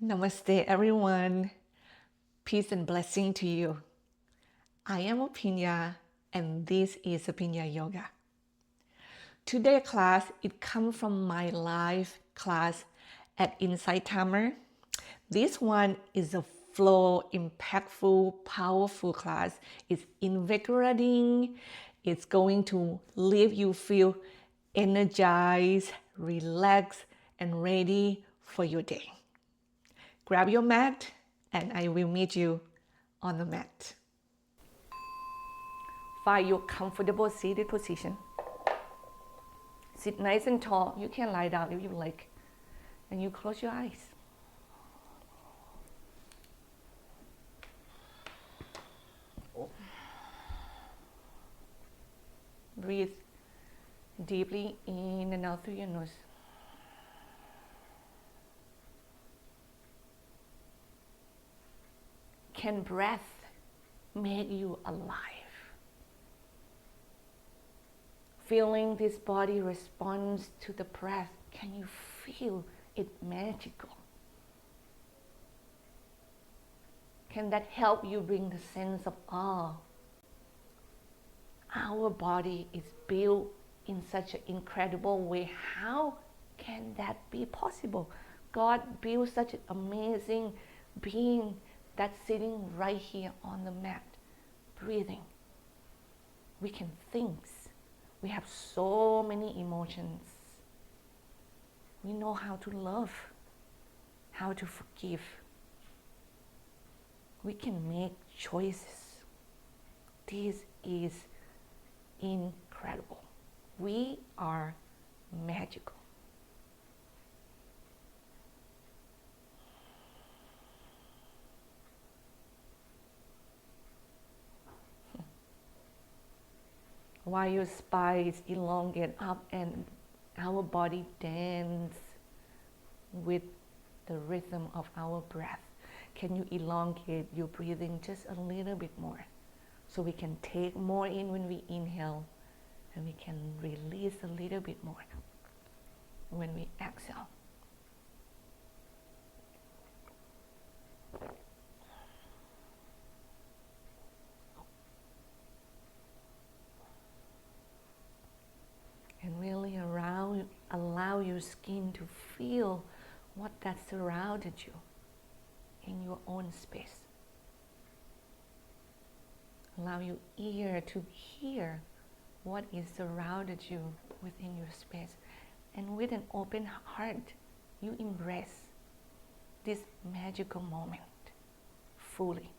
Namaste, everyone. Peace and blessing to you. I am Aphinya, and this is Aphinya Yoga. Today's class, it comes from my live class at Insight Timer. This one is a flow, impactful, powerful class. It's invigorating. It's going to leave you feel energized, relaxed, and ready for your day. Grab your mat and I will meet you on the mat. Find your comfortable seated position. Sit nice and tall. You can lie down if you like. And you close your eyes. Breathe deeply in and out through your nose. Can breath make you alive? Feeling this body responds to the breath, can you feel it magical? Can that help you bring the sense of awe? Our body is built in such an incredible way. How can that be possible? God built such an amazing being that's sitting right here on the mat, breathing. We can think. We have so many emotions. We know how to love, how to forgive. We can make choices. This is incredible. We are magical. While your spine is elongated up and our body dance with the rhythm of our breath, can you elongate your breathing just a little bit more so we can take more in when we inhale and we can release a little bit more when we exhale. And really allow your skin to feel what that surrounded you in your own space. Allow your ear to hear what is surrounded you within your space. And with an open heart, you embrace this magical moment fully.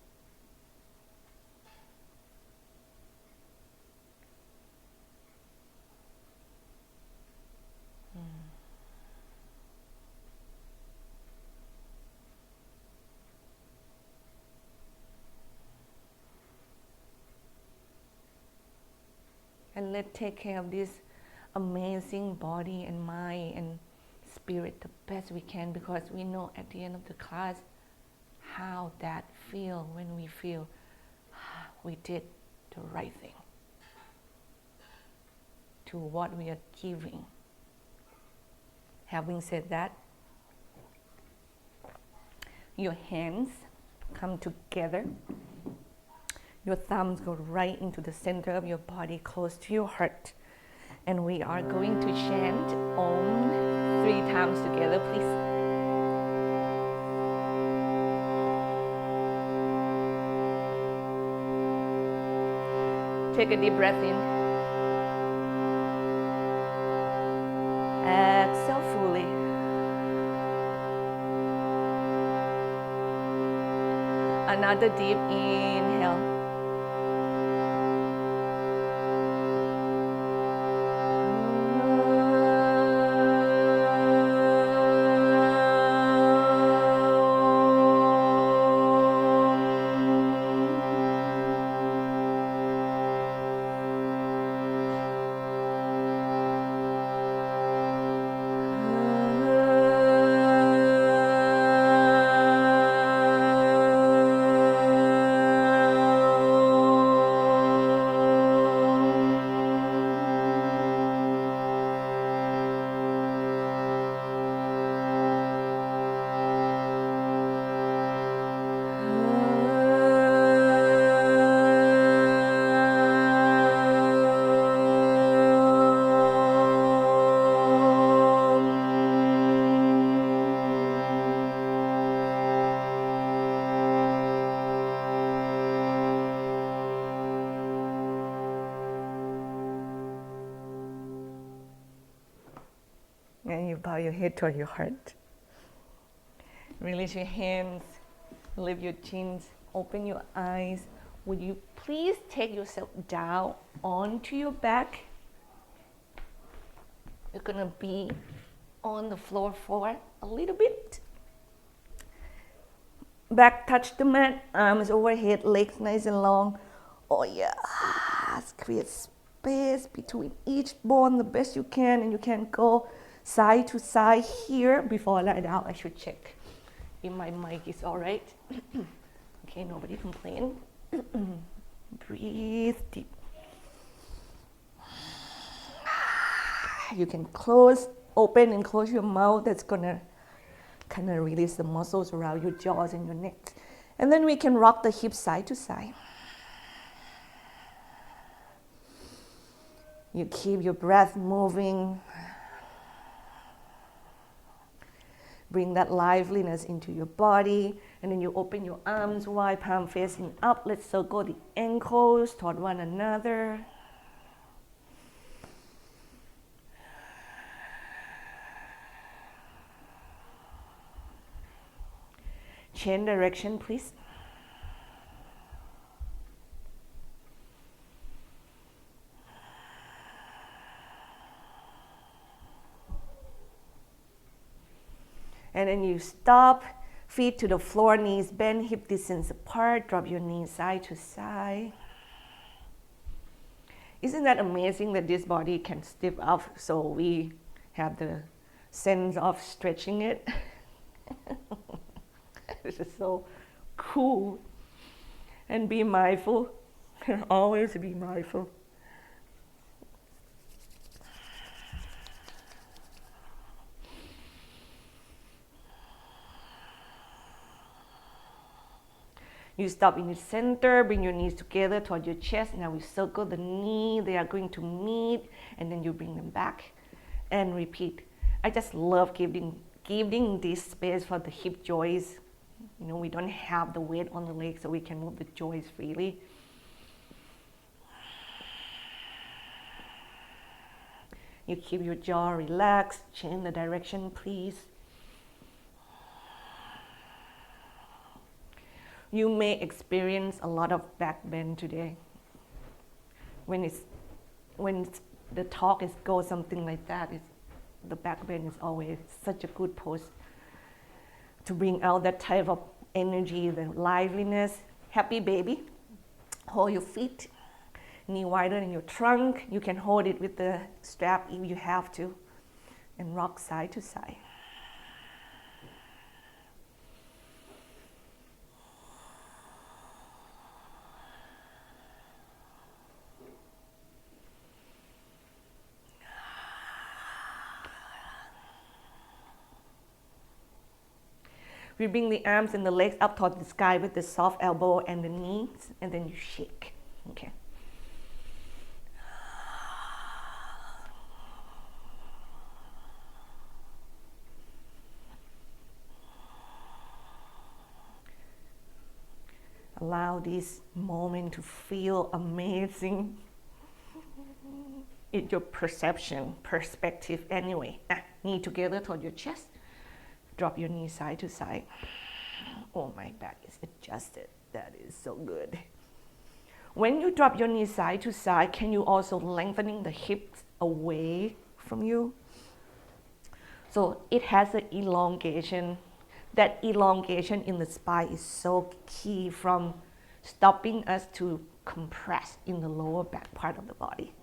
And let's take care of this amazing body and mind and spirit the best we can, because we know at the end of the class how that feel when we feel we did the right thing to what we are giving. Having said that, your hands come together. Your thumbs go right into the center of your body, close to your heart. And we are going to chant Om 3 times together, please. Take a deep breath in. Exhale fully. Another deep inhale. you bow your head toward your heart. Release your hands, lift your chins, open your eyes. Would you please take yourself down onto your back? You're gonna be on the floor for a little bit. Back touch the mat, arms overhead, legs nice and long. Oh yeah, create space between each bone the best you can, and you can go side to side here. Before I lie down, I should check if my mic is all right. Okay, nobody complain. Breathe deep. You can open and close your mouth. That's gonna kind of release the muscles around your jaws and your neck. And then we can rock the hips side to side. You keep your breath moving. Bring that liveliness into your body. And then you open your arms wide, palm facing up. Let's circle the ankles toward one another. Change direction, please. And then you stop, feet to the floor, knees bend, hip distance apart, drop your knees side to side. Isn't that amazing that this body can stiff up so we have the sense of stretching it? This is so cool. And be mindful, always be mindful. You stop in the center, bring your knees together toward your chest. Now we circle the knee, they are going to meet, and then you bring them back and repeat. I just love giving this space for the hip joints. You know, we don't have the weight on the legs, so we can move the joints freely. You keep your jaw relaxed, change the direction, please. You may experience a lot of back bend today. When the talk goes something like that, the back bend is always such a good pose to bring out that type of energy, the liveliness. Happy baby. Hold your feet, knee wider than your trunk. You can hold it with the strap if you have to, and rock side to side. We bring the arms and the legs up toward the sky with the soft elbow and the knees, and then you shake. Okay. Allow this moment to feel amazing. It's your perspective anyway. Knee together toward your chest. Drop your knees side to side. Oh, my back is adjusted. That is so good. When you drop your knees side to side, can you also lengthening the hips away from you? So it has an elongation. That elongation in the spine is so key from stopping us to compress in the lower back part of the body.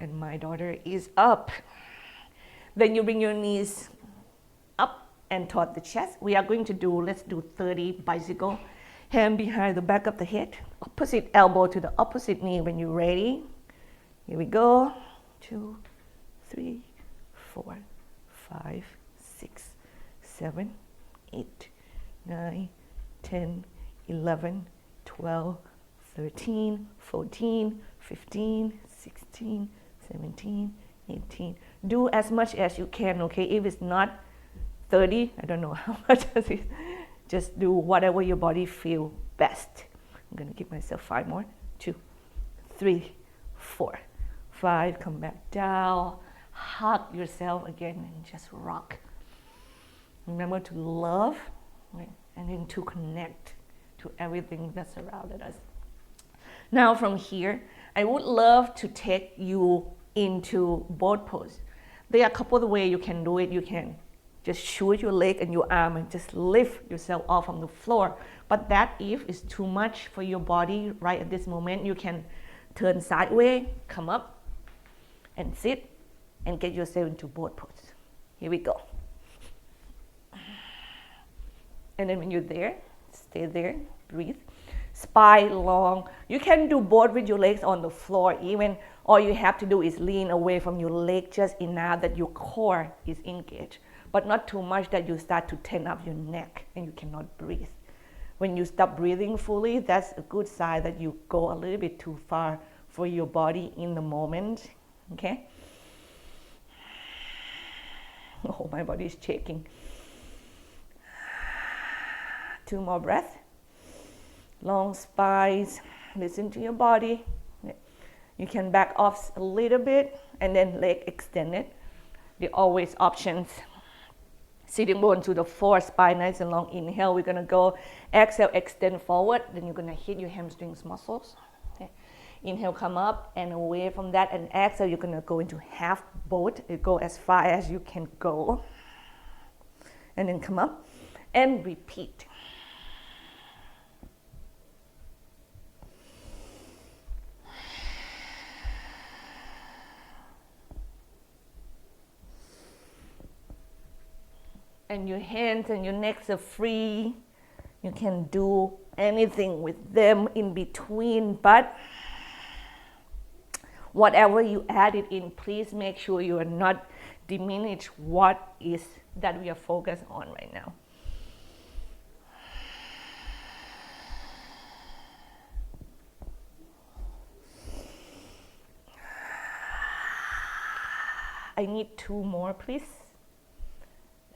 And my daughter is up. Then you bring your knees up and toward the chest. We are going to let's do 30 bicycle. Hand behind the back of the head. Opposite elbow to the opposite knee when you're ready. Here we go. 2, 3, 4, 5, 6, 7, 8, 9, 10, 11, 12, 13, 14, 15, 16, 17, 18. Do as much as you can, okay? If it's not 30, I don't know how much it is. Just do whatever your body feels best. I'm gonna give myself 5 more. 2, 3, 4, 5. Come back down. Hug yourself again and just rock. Remember to love, right? And then to connect to everything that surrounded us. Now from here, I would love to take you into boat pose. There are a couple of ways you can do it. You can just shoot your leg and your arm and just lift yourself off from the floor. But that if is too much for your body right at this moment, you can turn sideways, come up and sit and get yourself into boat pose. Here we go. And then when you're there, stay there, breathe. Spine long. You can do both with your legs on the floor even. All you have to do is lean away from your leg just enough that your core is engaged, but not too much that you start to tense up your neck and you cannot breathe. When you stop breathing fully, that's a good sign that you go a little bit too far for your body in the moment. Okay? Oh, my body is shaking. 2 more breaths. Long spines. Listen to your body. You can back off a little bit and then leg extended. There are always options. Sitting bone to the floor, spine nice and long. Inhale, we're gonna go. Exhale, extend forward. Then you're gonna hit your hamstrings muscles. Okay. Inhale, come up and away from that. And exhale, you're gonna go into half boat. You go as far as you can go. And then come up and repeat. And your hands and your necks are free. You can do anything with them in between, but whatever you added in, please make sure you are not diminish what is that we are focused on right now. I need 2 more, please.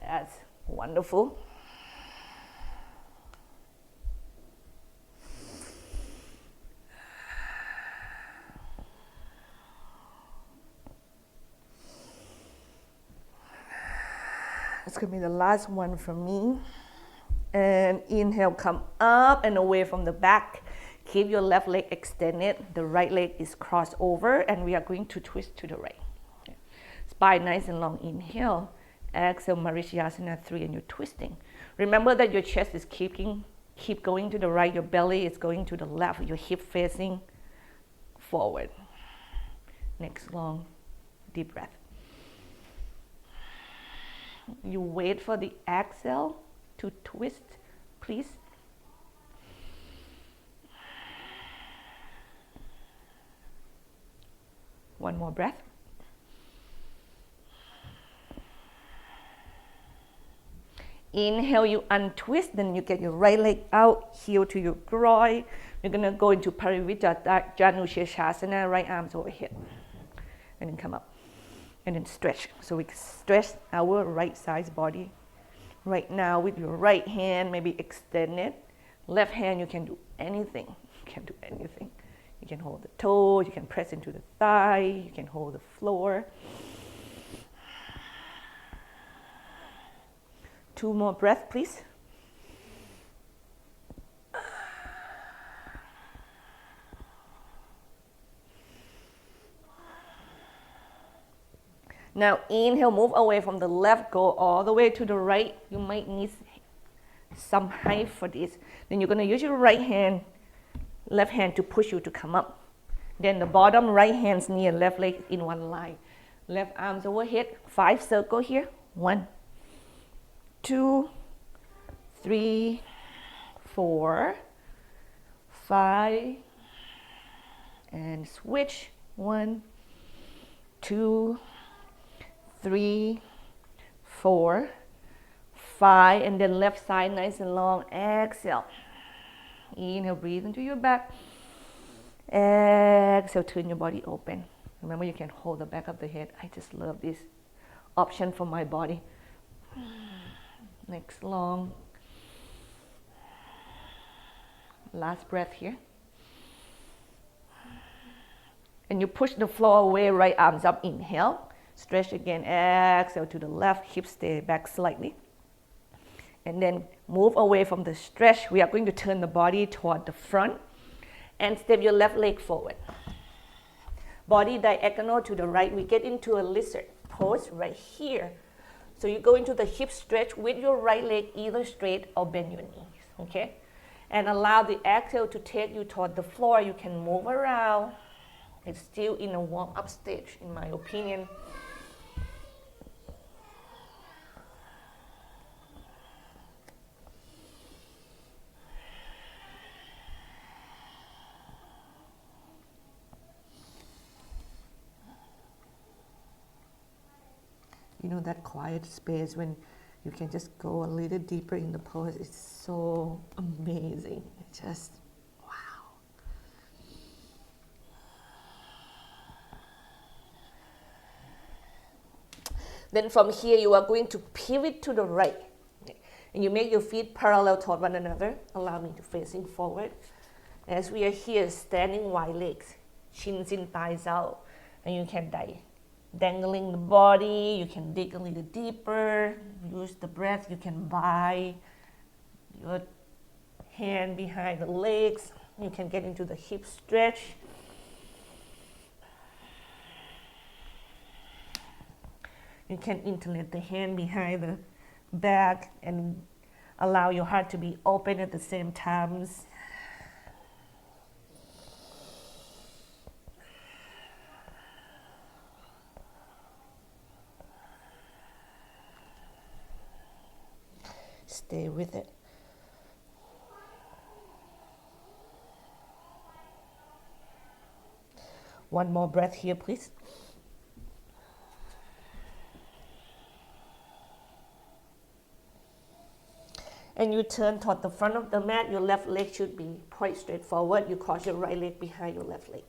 That's wonderful. It's going to be the last one for me. And inhale, come up and away from the back. Keep your left leg extended. The right leg is crossed over, and we are going to twist to the right. Okay. Spine nice and long. Inhale. Exhale, Marichyasana 3, and you're twisting. Remember that your chest is keep going to the right, your belly is going to the left, your hip facing forward. Next long, deep breath. You wait for the exhale to twist, please. One more breath. Inhale, you untwist, then you get your right leg out, heel to your groin. You're going to go into Parivrtta Janushirshasana, right arms overhead. And then come up. And then stretch. So we stretch our right side's body. Right now, with your right hand, maybe extend it. Left hand, you can do anything. You can do anything. You can hold the toe, you can press into the thigh, you can hold the floor. 2 more breaths, please. Now inhale, move away from the left, go all the way to the right. You might need some height for this. Then you're going to use your right hand, left hand to push you to come up. Then the bottom right hand's near left leg in one line. Left arms overhead, 5 circles here. 1, 2, 3, 4, 5, and switch. 1, 2, 3, 4, 5, and then left side nice and long. Exhale. Inhale, breathe into your back. Exhale, turn your body open. Remember, you can hold the back of the head. I just love this option for my body. Next long. Last breath here. And you push the floor away, right arms up, inhale. Stretch again, exhale to the left, hips stay back slightly. And then move away from the stretch. We are going to turn the body toward the front and step your left leg forward. Body diagonal to the right. We get into a lizard pose right here. So you go into the hip stretch with your right leg either straight or bend your knees, okay? And allow the exhale to take you toward the floor. You can move around. It's still in a warm-up stage, in my opinion. You know, that quiet space when you can just go a little deeper in the pose, it's so amazing. It's just, wow. Then from here, you are going to pivot to the right. And you make your feet parallel toward one another. Allow me to facing forward. As we are here, standing wide legs, chins in, thighs out. And you can dangling the body. You can dig a little deeper. Use the breath. You can bind your hand behind the legs. You can get into the hip stretch. You can interlate the hand behind the back and allow your heart to be open at the same time. Stay with it. One more breath here, please. And you turn toward the front of the mat. Your left leg should be quite straightforward. You cross your right leg behind your left leg.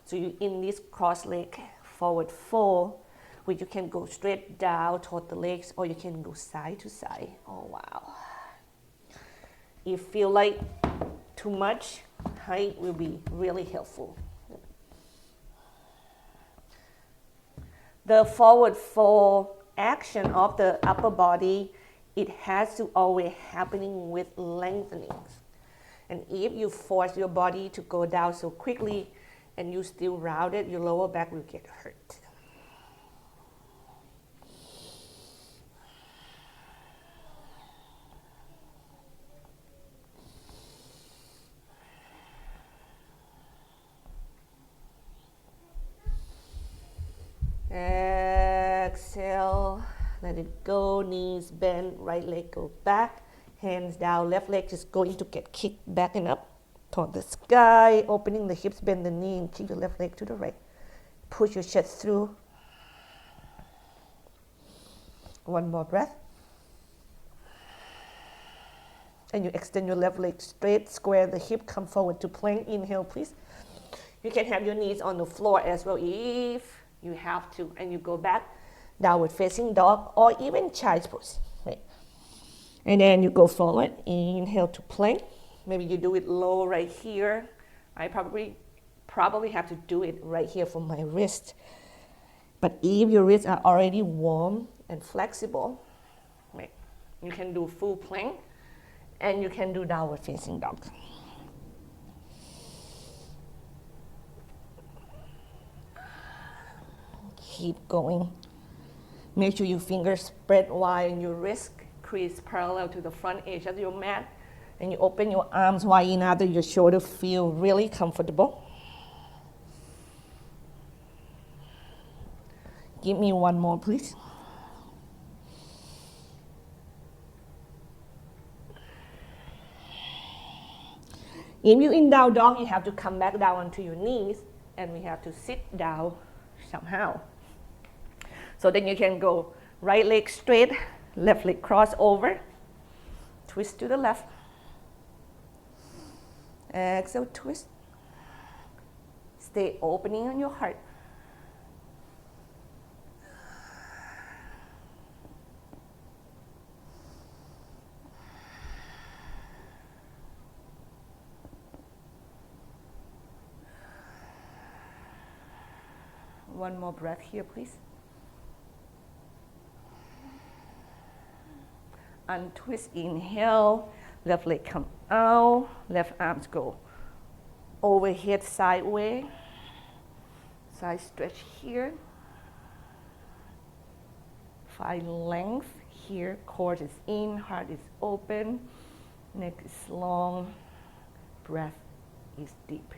So you in this cross leg forward fold, where you can go straight down toward the legs, or you can go side to side. Oh, wow. If you feel like too much, height will be really helpful. The forward fold action of the upper body, it has to always happening with lengthenings. And if you force your body to go down so quickly and you still rounded, your lower back will get hurt. Exhale, let it go, knees bend, right leg go back, hands down, left leg is going to get kicked back and up toward the sky, opening the hips, bend the knee, and kick your left leg to the right. Push your chest through. One more breath. And you extend your left leg straight, square the hip, come forward to plank. Inhale, please. You can have your knees on the floor as well if you have to, and you go back, downward facing dog, or even child's pose. Right. And then you go forward, inhale to plank. Maybe you do it low right here. I probably have to do it right here for my wrist. But if your wrists are already warm and flexible, right, you can do full plank, and you can do downward facing dog. Keep going. Make sure your fingers spread wide and your wrist crease parallel to the front edge of your mat. And you open your arms wide enough that your shoulders feel really comfortable. Give me one more, please. If you're in down dog, you have to come back down onto your knees, and we have to sit down somehow. So then you can go right leg straight, left leg cross over, twist to the left. Exhale, twist. Stay opening on your heart. One more breath here, please. Untwist, inhale, left leg come out, left arms go overhead, sideways, side stretch here. Find length here, core is in, heart is open, neck is long, breath is deep.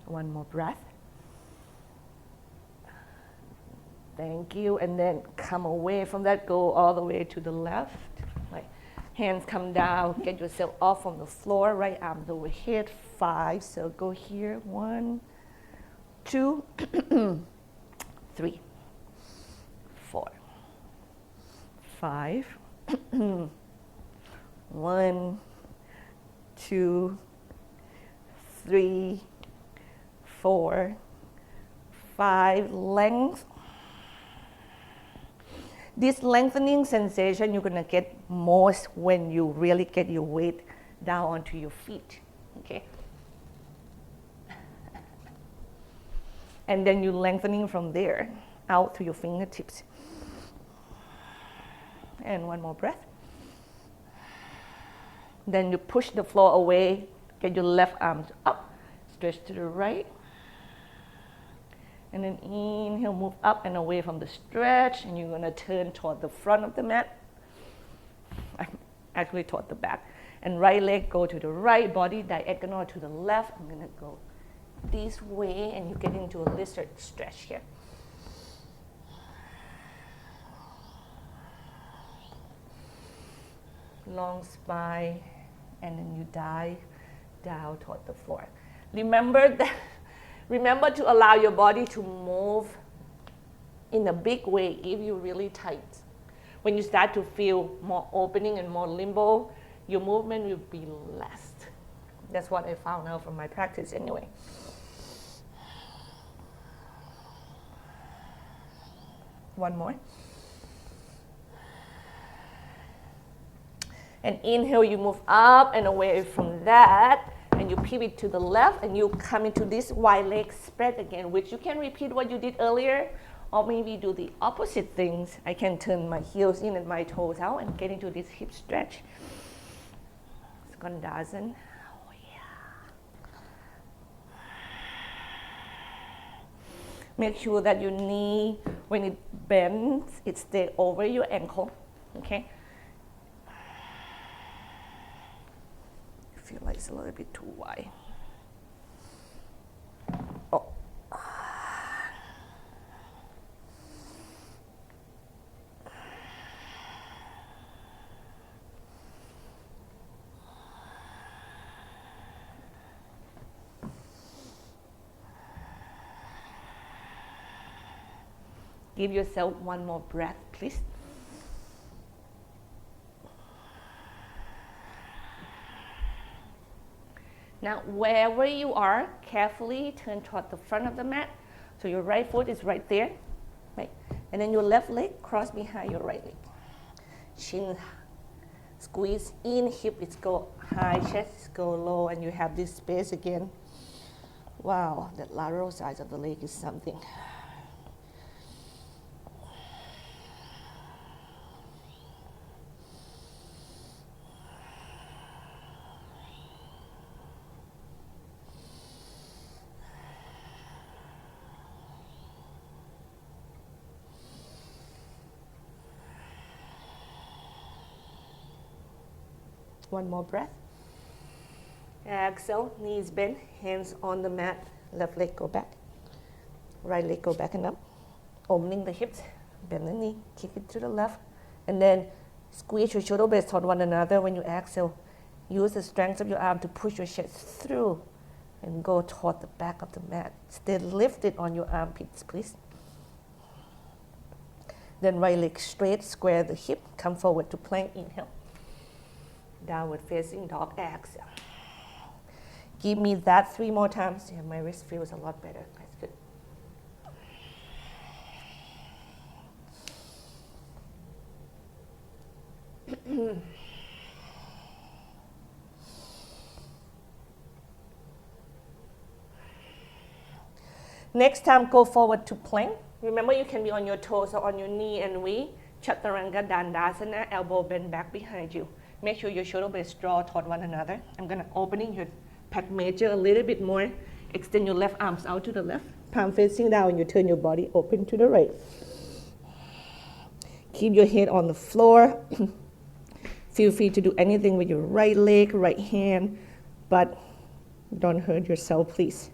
One more breath. Thank you. And then come away from that, go all the way to the left. Like hands come down, get yourself off from the floor, right arms overhead, 5. So go here, 1, 2, 3, 4, 5. 1, 2, 3, 4, 5. Length. This lengthening sensation you're gonna get most when you really get your weight down onto your feet, okay? And then you lengthening from there out to your fingertips. And one more breath. Then you push the floor away, get your left arm up, stretch to the right. And then inhale, move up and away from the stretch, and you're gonna turn toward the front of the mat, actually toward the back. And right leg go to the right, body diagonal to the left. I'm gonna go this way, and you get into a lizard stretch here. Long spine, and then you dive down toward the floor. Remember to allow your body to move in a big way if you're really tight. When you start to feel more opening and more limbo, your movement will be less. That's what I found out from my practice anyway. One more. And inhale, you move up and away from that. And you pivot to the left, and you come into this wide leg spread again, which you can repeat what you did earlier, or maybe do the opposite things. I can turn my heels in and my toes out and get into this hip stretch. Skandasana. Oh yeah. Make sure that your knee, when it bends, it stays over your ankle, okay? Feel like it's a little bit too wide. Oh. Give yourself one more breath, please. Now, wherever you are, carefully turn toward the front of the mat. So your right foot is right there, right? And then your left leg cross behind your right leg. Chin squeeze in, hip is go high, chest is go low, and you have this space again. Wow, that lateral side of the leg is something. One more breath. Exhale, knees bent, hands on the mat, left leg go back, right leg go back and up, opening the hips, bend the knee, kick it to the left, and then squeeze your shoulder blades toward one another. When you exhale, use the strength of your arm to push your chest through and go toward the back of the mat. Stay lifted on your armpits, please. Then right leg straight, square the hip, come forward to plank, inhale. Downward facing dog, exhale. Give me that 3 more times. Yeah, my wrist feels a lot better. That's good. Next time, go forward to plank. Remember, you can be on your toes or on your knee, and we Chaturanga Dandasana, elbow bend back behind you. Make sure your shoulder blades draw toward one another. I'm going to opening your pec major a little bit more. Extend your left arms out to the left. Palm facing down. You turn your body open to the right. Keep your head on the floor. Feel free to do anything with your right leg, right hand, but don't hurt yourself, please.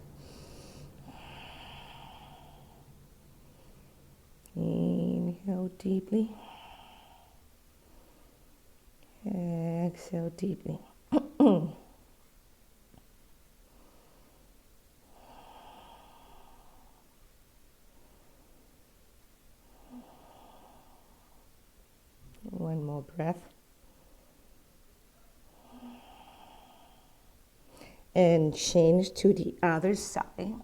Inhale deeply. Exhale deeply. One more breath. And change to the other side.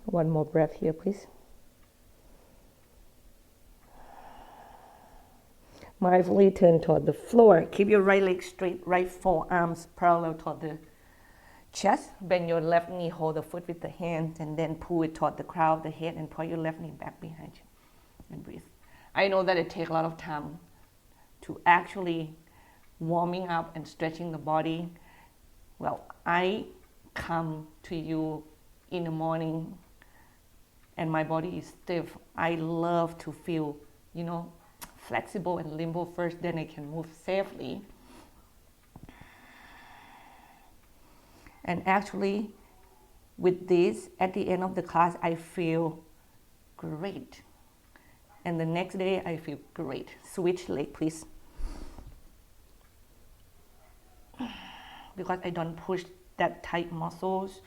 One more breath here, please. Mindfully turn toward the floor. Keep your right leg straight, right forearms parallel toward the chest. Bend your left knee, hold the foot with the hand, and then pull it toward the crown of the head and pull your left knee back behind you. And breathe. I know that it takes a lot of time to actually warming up and stretching the body. Well, I come to you in the morning and my body is stiff. I love to feel, flexible and limber first, then I can move safely. And actually, with this, at the end of the class, I feel great. And the next day, I feel great. Switch leg, please. Because I don't push that tight muscles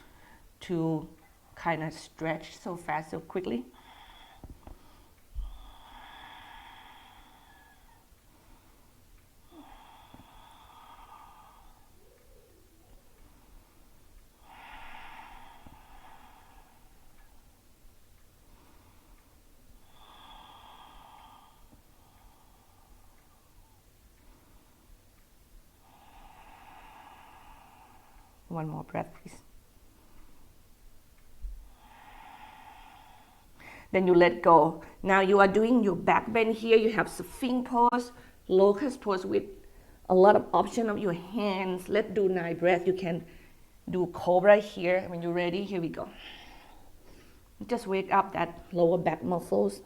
to kind of stretch so fast, so quickly. One more breath, please. Then you let go. Now you are doing your back bend here. You have Sphinx pose, locust pose with a lot of option of your hands. Let's do 9 breaths. You can do cobra here. When you're ready, here we go. Just wake up that lower back muscles.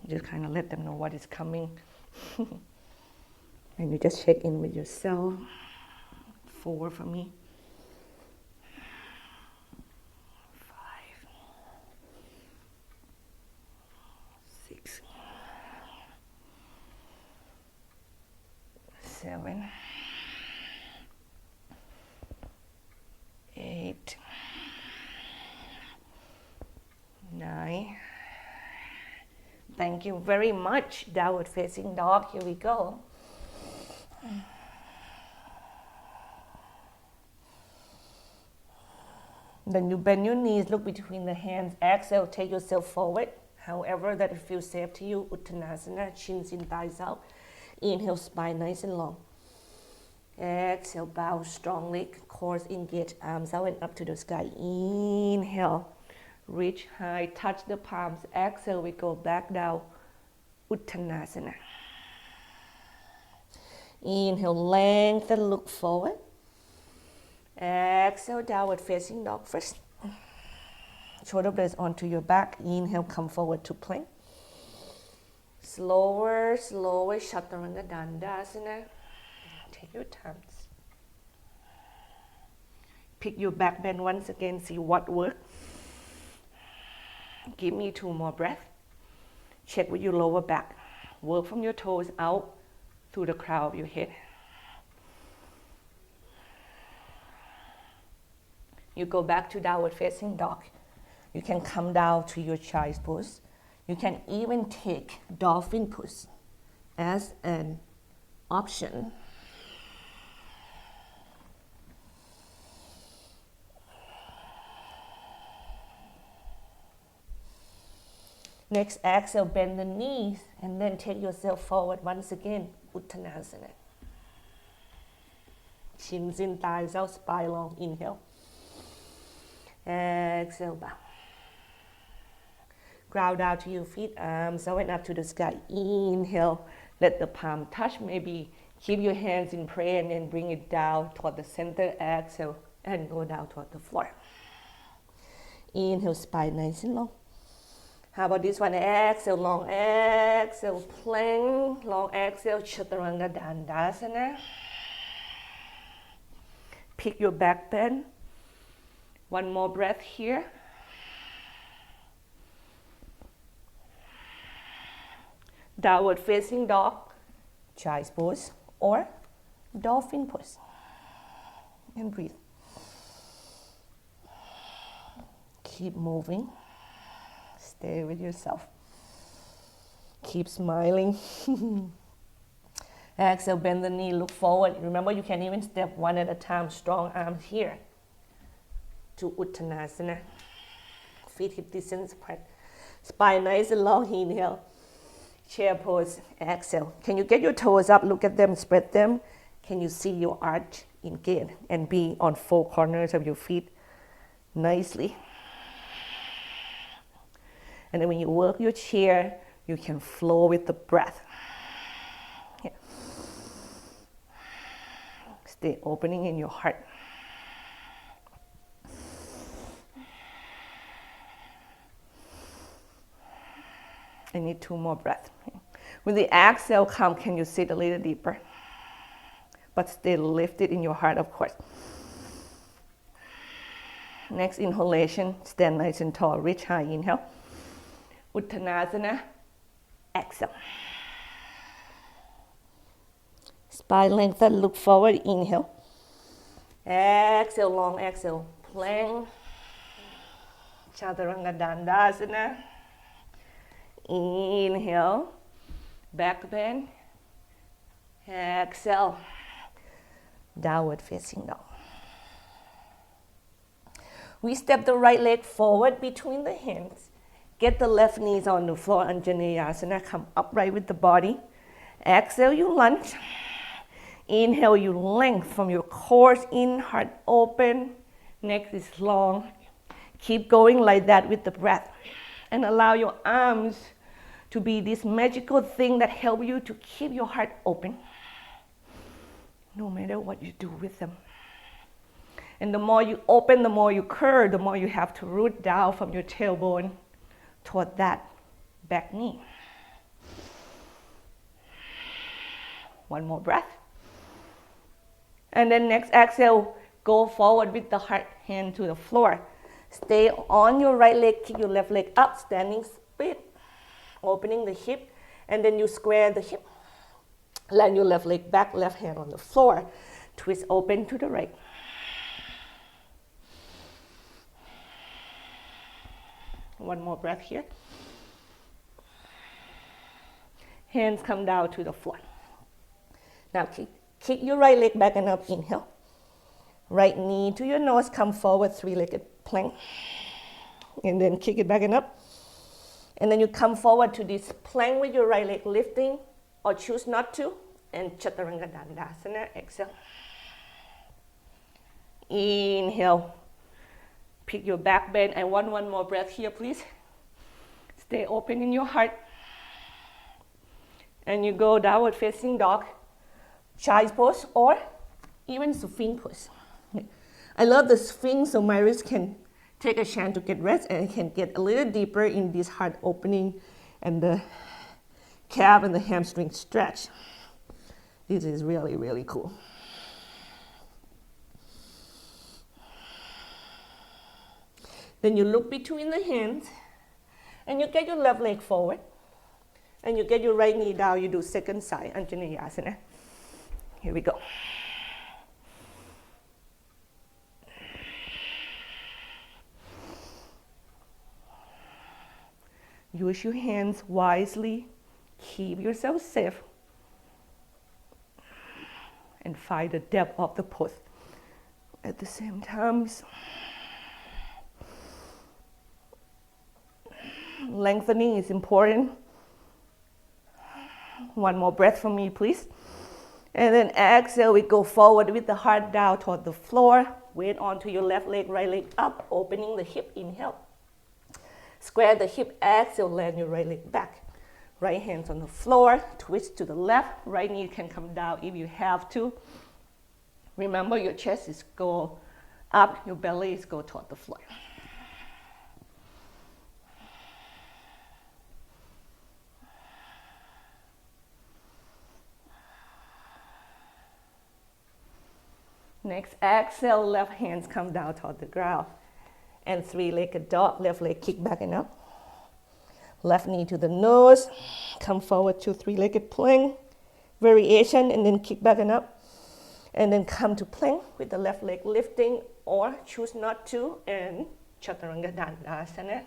Just kind of let them know what is coming. And you just check in with yourself. Forward for me. 5, 6, 7, 8, 9. Thank you very much. Downward facing dog. Here we go. Then you bend your knees, look between the hands. Exhale, take yourself forward. However that it feels safe to you. Uttanasana, chins in, thighs out. Inhale, spine nice and long. Exhale, bow strongly, core engage, arms out and up to the sky. Inhale, reach high, touch the palms. Exhale, we go back down. Uttanasana. Inhale, lengthen, look forward. Exhale, downward facing dog first. Shoulder blades onto your back. Inhale, come forward to plank. Slower, Chaturanga Dandasana. Take your time. Pick your back bend once again, see what works. Give me 2 more breaths. Check with your lower back. Work from your toes out through the crown of your head. You go back to downward facing dog. You can come down to your child's pose. You can even take dolphin pose as an option. Next, exhale, bend the knees, and then take yourself forward once again, Uttanasana. Shins in, thighs out, spine long, inhale. Exhale, bow. Ground down to your feet, arms out and up to the sky. Inhale, let the palm touch. Maybe keep your hands in prayer and then bring it down toward the center. Exhale, and go down toward the floor. Inhale, spine nice and long. How about this one? Exhale, long exhale, plank. Long exhale, Chaturanga Dandasana. Pick your back bend. One more breath here. Downward facing dog, child's pose, or dolphin pose. And breathe. Keep moving. Stay with yourself. Keep smiling. Exhale, bend the knee, look forward. Remember, you can even step one at a time. Strong arms here to Uttanasana. Feet hip distance apart. Spine nice and long. Inhale. Chair pose. Exhale. Can you get your toes up? Look at them. Spread them. Can you see your arch in gate and be on 4 corners of your feet nicely? And then when you work your chair, you can flow with the breath. Yeah. Stay opening in your heart. I need 2 more breaths. When the exhale comes, can you sit a little deeper? But stay lifted in your heart, of course. Next inhalation, stand nice and tall, reach high, inhale. Uttanasana, exhale. Spine lengthen, look forward, inhale. Exhale, long exhale, plank. Chaturanga Dandasana. Inhale, back bend. Exhale, downward facing dog. We step the right leg forward between the hands. Get the left knees on the floor, Anjaneyasana. Come upright with the body. Exhale, you lunge. Inhale, you length from your core in, heart open. Neck is long. Keep going like that with the breath. And allow your arms to be this magical thing that help you to keep your heart open, no matter what you do with them. And the more you open, the more you curve, the more you have to root down from your tailbone toward that back knee. One more breath. And then next exhale, go forward with the heart, hand to the floor. Stay on your right leg, kick your left leg up, standing split, opening the hip, and then you square the hip. Land your left leg back, left hand on the floor. Twist open to the right. One more breath here. Hands come down to the floor. Now kick your right leg back and up, inhale. Right knee to your nose, come forward, 3-legged plank. And then kick it back and up. And then you come forward to this plank with your right leg lifting, or choose not to, and Chaturanga Dandasana, exhale. Inhale. Pick your back bend. I want one more breath here, please. Stay open in your heart. And you go downward facing dog, child's pose, or even Sphinx pose. I love the Sphinx, so my wrist can take a chance to get rest and can get a little deeper in this heart opening and the calf and the hamstring stretch. This is really, really cool. Then you look between the hands, And you get your left leg forward. And you get your right knee down. You do second side, Anjaneyasana. Here we go. Use your hands wisely. Keep yourself safe. And find the depth of the pose. At the same time, lengthening is important. One more breath for me, please. And then exhale, we go forward with the heart down toward the floor. Weight onto your left leg, right leg up, opening the hip, inhale. Square the hip, exhale, land your right leg back. Right hands on the floor, twist to the left. Right knee can come down if you have to. Remember, your chest is go up, your belly is go toward the floor. Next, exhale, left hands come down toward the ground. And three-legged dog, left leg kick back and up. Left knee to the nose, come forward to three-legged plank. Variation, and then kick back and up. And then come to plank with the left leg lifting, or choose not to, and Chaturanga Dandasana.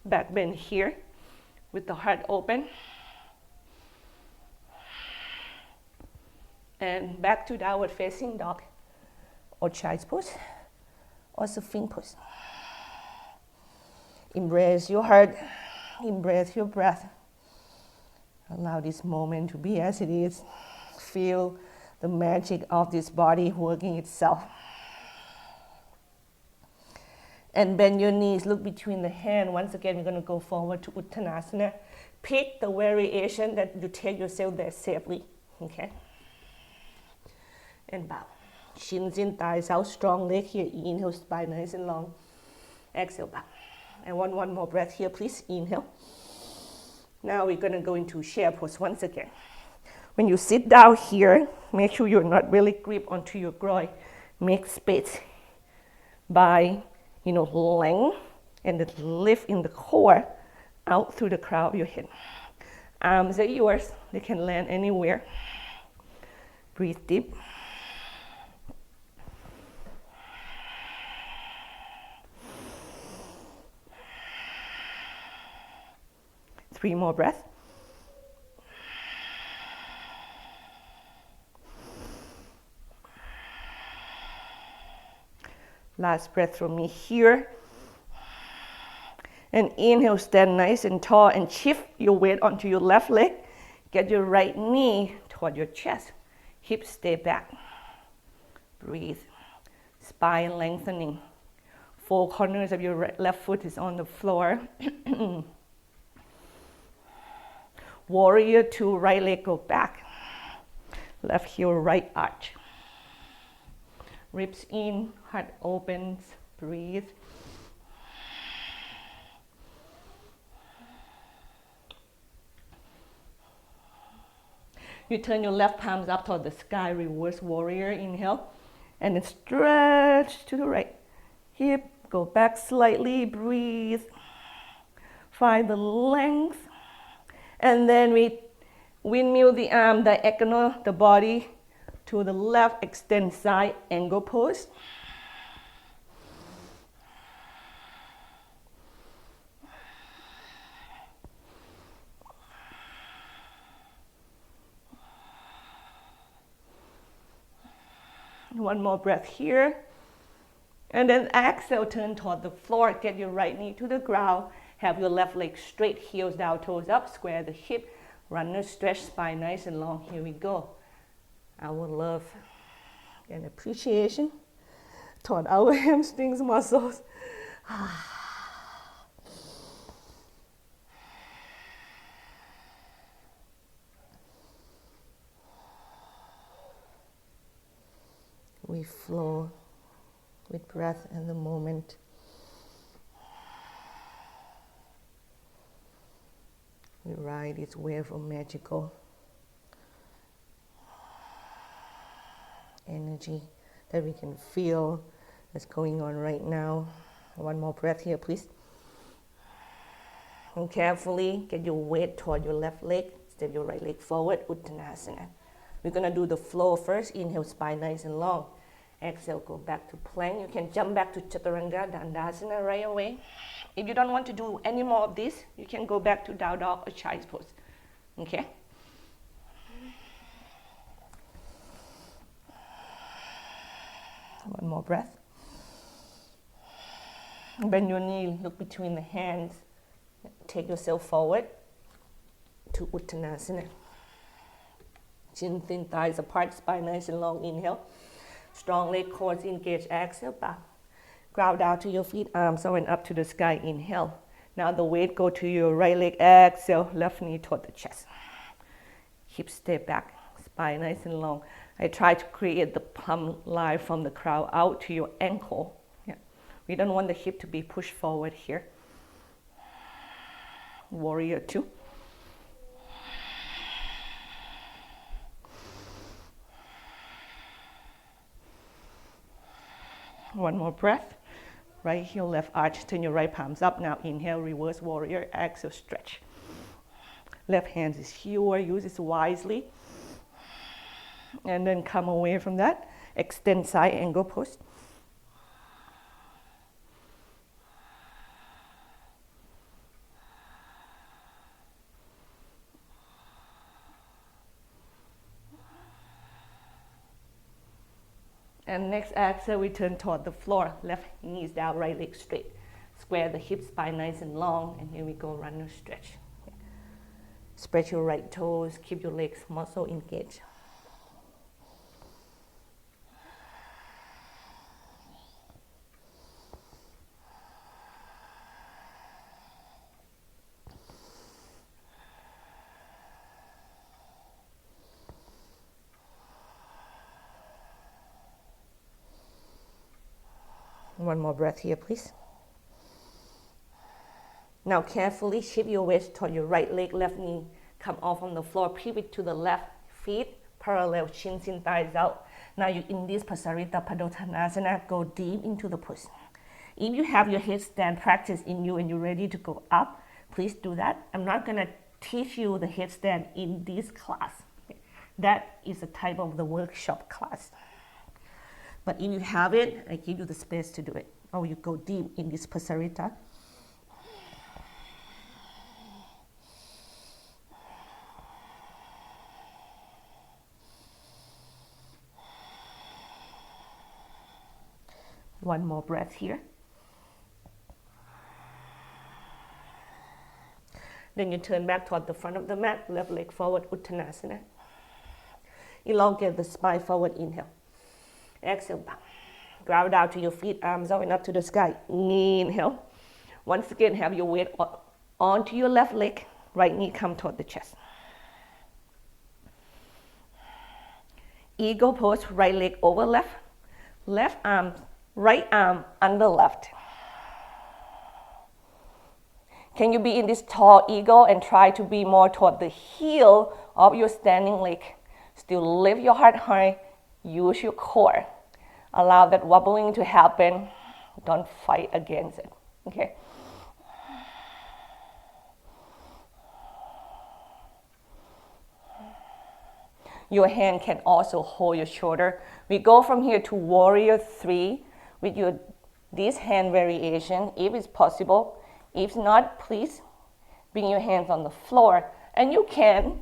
Back bend here with the heart open. And back to downward facing dog, or child's pose, or sphinx pose. Embrace your heart, embrace your breath. Allow this moment to be as it is. Feel the magic of this body working itself. And bend your knees, look between the hands. Once again, we're going to go forward to Uttanasana. Pick the variation that you take yourself there safely. Okay? And bow. Shins in, thighs out, strong leg here. Inhale, spine nice and long. Exhale, bow. And one more breath here, please. Inhale. Now we're going to go into chair pose once again. When you sit down here, make sure you're not really grip onto your groin. Make space by, length and the lift in the core out through the crown of your head. Arms are yours. They can land anywhere. Breathe deep. Three more breaths. Last breath from me here. And inhale, stand nice and tall and shift your weight onto your left leg. Get your right knee toward your chest. Hips stay back. Breathe. Spine lengthening. Four corners of your left foot is on the floor. Warrior two, right leg go back. Left heel, right arch. Ribs in, heart opens, breathe. You turn your left palms up toward the sky, reverse warrior, inhale. And then stretch to the right. Hip, go back slightly, breathe. Find the length. And then we windmill the arm diagonal, the body to the left, extend side, angle pose. One more breath here. And then exhale, turn toward the floor. Get your right knee to the ground. Have your left leg straight, heels down, toes up. Square the hip. Runner stretch, spine nice and long. Here we go. Our love and appreciation toward our hamstrings muscles. We flow with breath and the moment. We ride this wave of magical energy that we can feel that's going on right now. One more breath here, please. And carefully get your weight toward your left leg. Step your right leg forward, Uttanasana. We're going to do the flow first. Inhale, spine nice and long. Exhale, go back to plank. You can jump back to Chaturanga Dandasana right away. If you don't want to do any more of this, you can go back to down dog or child's pose. Okay? One more breath. Bend your knee, look between the hands. Take yourself forward to Uttanasana. Chin, thin thighs apart, spine nice and long. Inhale. Strong leg cords engage. Exhale, back. Ground down to your feet, arms going up to the sky. Inhale. Now the weight go to your right leg. Exhale, left knee toward the chest. Hips stay back, spine nice and long. I try to create the plumb line from the crown out to your ankle. Yeah. We don't want the hip to be pushed forward here. Warrior two. One more breath. Right heel, left arch. Turn your right palms up. Now inhale, reverse warrior. Exhale, stretch. Left hand is here. Use it wisely. And then come away from that. Extend side angle pose. And next exhale, we turn toward the floor. Left knee is down, right leg straight. Square the hips, spine nice and long. And here we go, runner stretch. Spread your right toes, keep your legs muscle engaged. One more breath here, please. Now carefully shift your waist toward your right leg, left knee come off on the floor, pivot to the left feet, parallel, chin in, thighs out. Now you in this Pasarita Padottanasana, go deep into the pose. If you have your headstand practice in you and you're ready to go up, please do that. I'm not gonna teach you the headstand in this class. That is a type of the workshop class. But if you have it, I give you the space to do it. Or you go deep in this Pasarita. One more breath here. Then you turn back toward the front of the mat, left leg forward, Uttanasana. Elongate the spine forward, inhale. Exhale, back. Ground down to your feet, arms going up to the sky. Inhale. Once again, have your weight onto your left leg, right knee come toward the chest. Eagle pose, right leg over left, left arm, right arm under left. Can you be in this tall eagle and try to be more toward the heel of your standing leg? Still lift your heart high, use your core. Allow that wobbling to happen. Don't fight against it, okay? Your hand can also hold your shoulder. We go from here to warrior three with this hand variation, if it's possible. If not, please bring your hands on the floor. And you can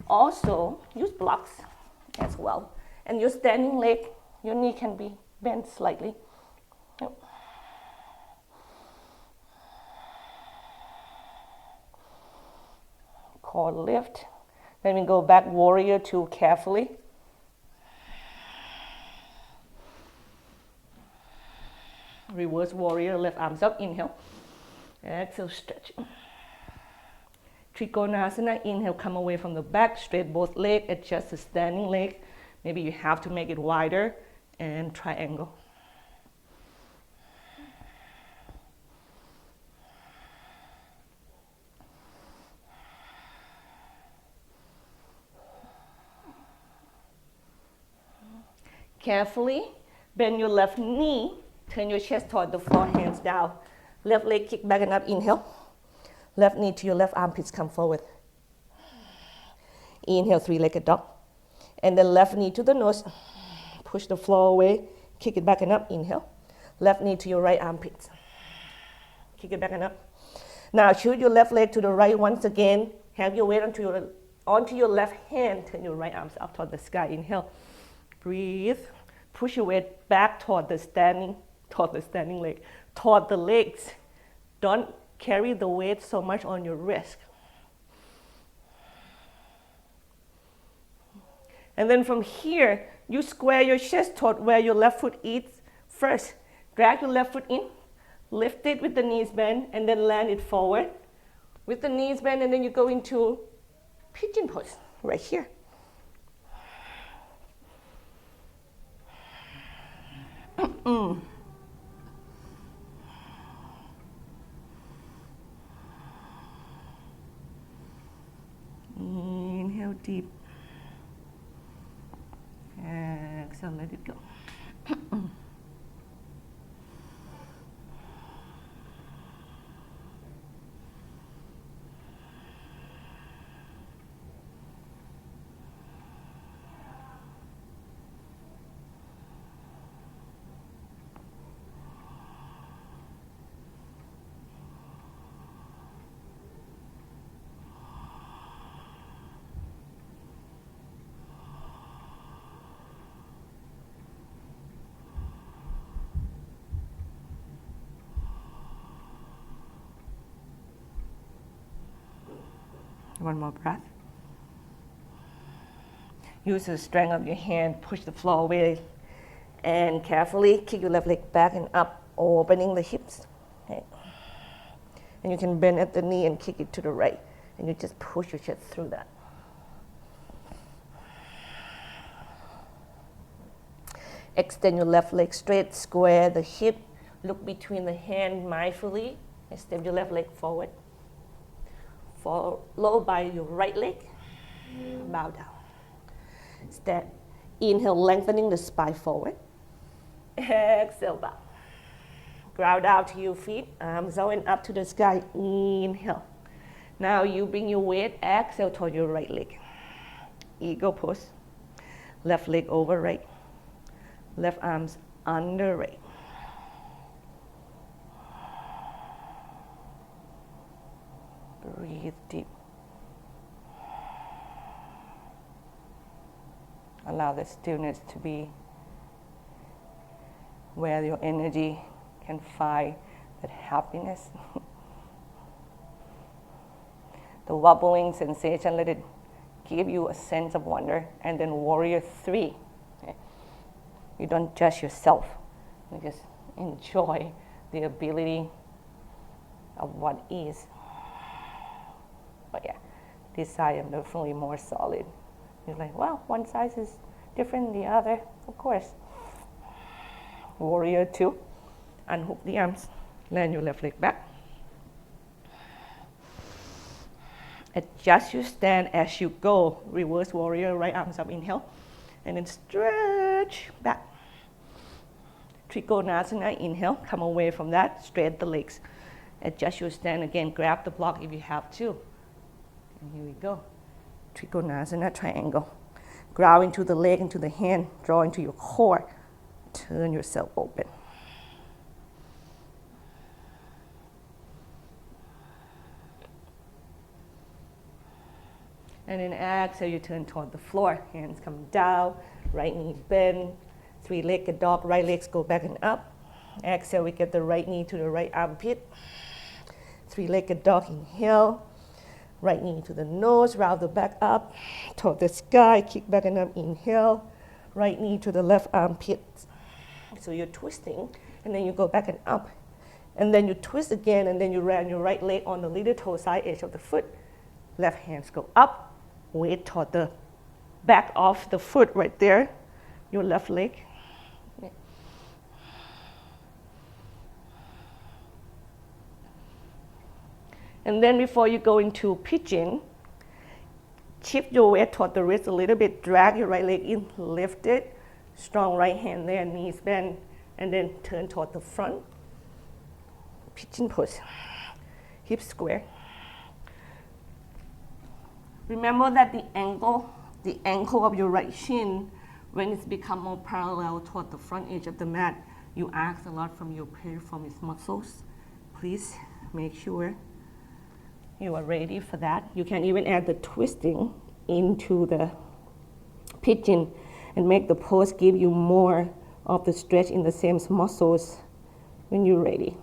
also use blocks as well. And your standing leg, your knee can be bent slightly. Yep. Core lift. Then we go back, warrior two carefully. Reverse warrior, left arms up, inhale. Exhale, stretch. Trikonasana, inhale, come away from the back, straight both legs, adjust the standing leg. Maybe you have to make it wider, and triangle. Carefully bend your left knee, turn your chest toward the floor, hands down. Left leg kick back and up, inhale. Left knee to your left armpits, come forward. Inhale, three-legged dog. And then left knee to the nose. Push the floor away. Kick it back and up. Inhale. Left knee to your right armpits. Kick it back and up. Now shoot your left leg to the right once again. Have your weight onto your left hand. Turn your right arms up toward the sky. Inhale. Breathe. Push your weight back toward the standing leg, toward the legs. Don't carry the weight so much on your wrist. And then from here, you square your chest toward where your left foot is first. Drag your left foot in, lift it with the knees bent, and then land it forward. With the knees bent, and then you go into pigeon pose, right here. Inhale deep. Exhale, let it go. One more breath. Use the strength of your hand, push the floor away, and carefully kick your left leg back and up, opening the hips. Okay. And you can bend at the knee and kick it to the right, and you just push your chest through that. Extend your left leg straight, square the hip, look between the hand mindfully, and step your left leg forward. Followed by your right leg, bow down. Step, inhale, lengthening the spine forward. Exhale, bow. Ground out to your feet, arms going up to the sky, inhale. Now you bring your weight, exhale toward your right leg. Eagle pose, left leg over right, left arms under right. Breathe deep. Allow the stillness to be where your energy can find that happiness. The wobbling sensation, let it give you a sense of wonder. And then warrior 3. Okay? You don't judge yourself. You just enjoy the ability of what is. But yeah, this side I'm definitely more solid. You're like, well, one size is different than the other. Of course. Warrior 2. Unhook the arms. Land your left leg back. Adjust your stand as you go. Reverse warrior, right arms up, inhale. And then stretch back. Trikonasana, inhale. Come away from that. Straighten the legs. Adjust your stand again. Grab the block if you have to. And here we go. Trikonasana, triangle. Ground into the leg, into the hand. Draw into your core. Turn yourself open. And then exhale, you turn toward the floor. Hands come down, right knee bend, three-legged dog, right legs go back and up. Exhale, we get the right knee to the right armpit. Three-legged dog, inhale. Right knee to the nose, round the back up, toward the sky, kick back and up, inhale. Right knee to the left armpit. So you're twisting, and then you go back and up. And then you twist again, and then you land your right leg on the little toe side edge of the foot. Left hands go up. Weight toward the back of the foot right there, your left leg. Yeah. And then before you go into pigeon, shift your weight toward the wrist a little bit, drag your right leg in, lift it, strong right hand there, knees bend, and then turn toward the front. Pigeon pose, hips square. Remember that the ankle of your right shin, when it's become more parallel toward the front edge of the mat, you ask a lot from your piriformis muscles. Please make sure you are ready for that. You can even add the twisting into the pigeon and make the pose give you more of the stretch in the same muscles when you're ready.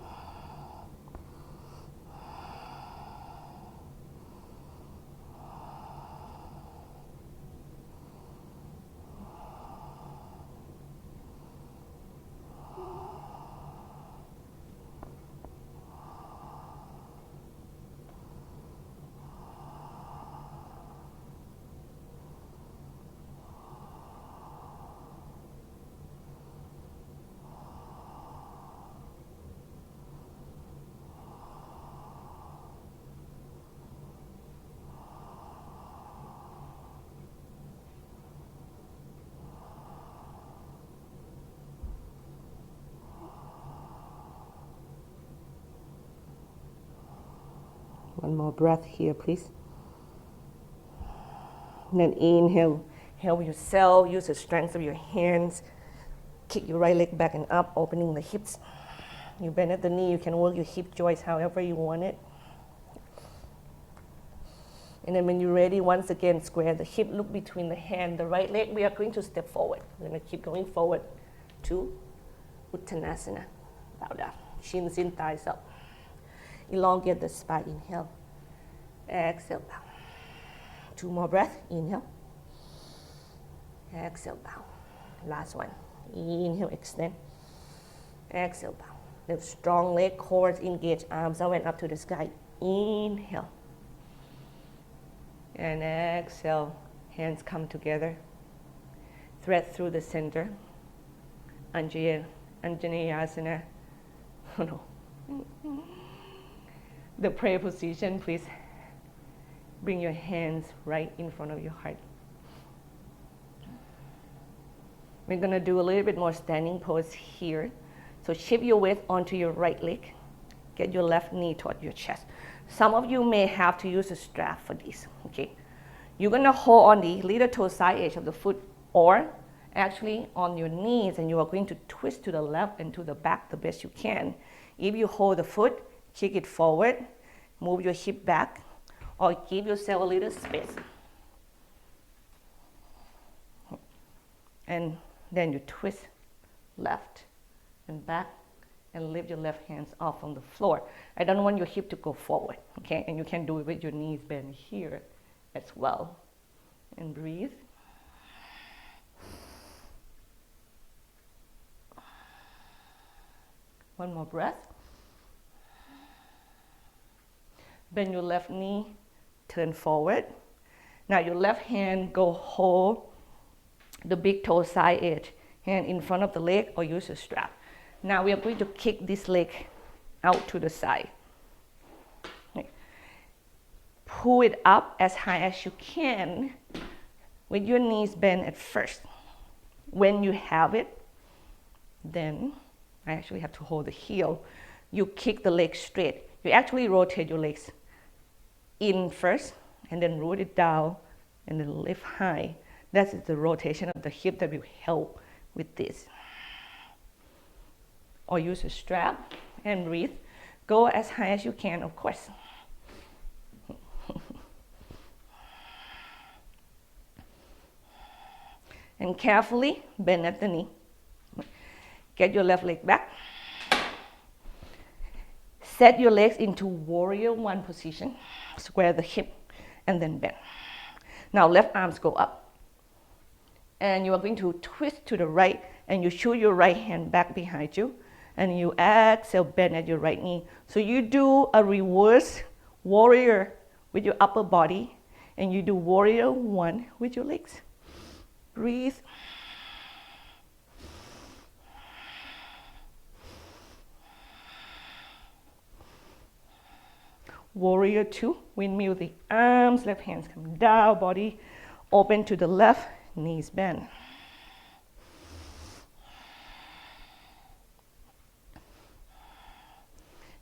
One more breath here, please. And then inhale, help yourself, use the strength of your hands. Kick your right leg back and up, opening the hips. You bend at the knee, you can work your hip joints however you want it. And then when you're ready, once again, square the hip, look between the hand, the right leg, we are going to step forward. We're going to keep going forward to Uttanasana. Bow down, shins in, thighs up. Elongate the spine, inhale. Exhale, bow. 2 more breaths, inhale. Exhale, bow. Last one. Inhale, extend. Exhale, bow. The strong leg, core engage, arms out and up to the sky. Inhale. And exhale, hands come together. Thread through the center. Anjaneyasana. Oh no. The prayer position, please bring your hands right in front of your heart. We're going to do a little bit more standing pose here. So shift your weight onto your right leg. Get your left knee toward your chest. Some of you may have to use a strap for this. Okay, you're going to hold on the little toe side edge of the foot, or actually on your knees, and you are going to twist to the left and to the back the best you can. If you hold the foot, kick it forward, move your hip back, or give yourself a little space. And then you twist left and back and lift your left hands off from the floor. I don't want your hip to go forward, okay? And you can do it with your knees bent here as well. And breathe. One more breath. Bend your left knee, turn forward. Now your left hand go hold the big toe side edge, hand in front of the leg or use a strap. Now we are going to kick this leg out to the side. Okay. Pull it up as high as you can with your knees bent at first. When you have it, then I actually have to hold the heel. You kick the leg straight. You actually rotate your legs in first and then root it down and then lift high. That is the rotation of the hip that will help with this. Or use a strap and breathe. Go as high as you can, of course. And carefully bend at the knee. Get your left leg back. Set your legs into warrior one position. Square the hip and then bend. Now left arms go up. And you are going to twist to the right and you shoot your right hand back behind you. And you exhale, bend at your right knee. So you do a reverse warrior with your upper body and you do warrior one with your legs. Breathe. Warrior two, windmill the arms, left hands come down, body open to the left, knees bend.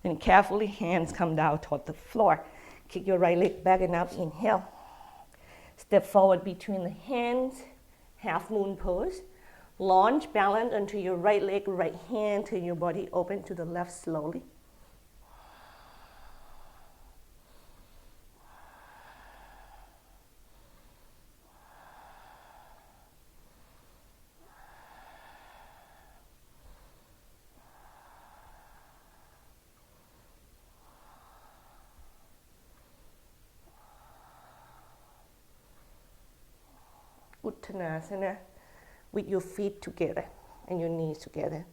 Then carefully, hands come down toward the floor. Kick your right leg back and up, inhale. Step forward between the hands, half moon pose. Launch, balance onto your right leg, right hand, turn your body open to the left slowly. Uttanasana with your feet together and your knees together.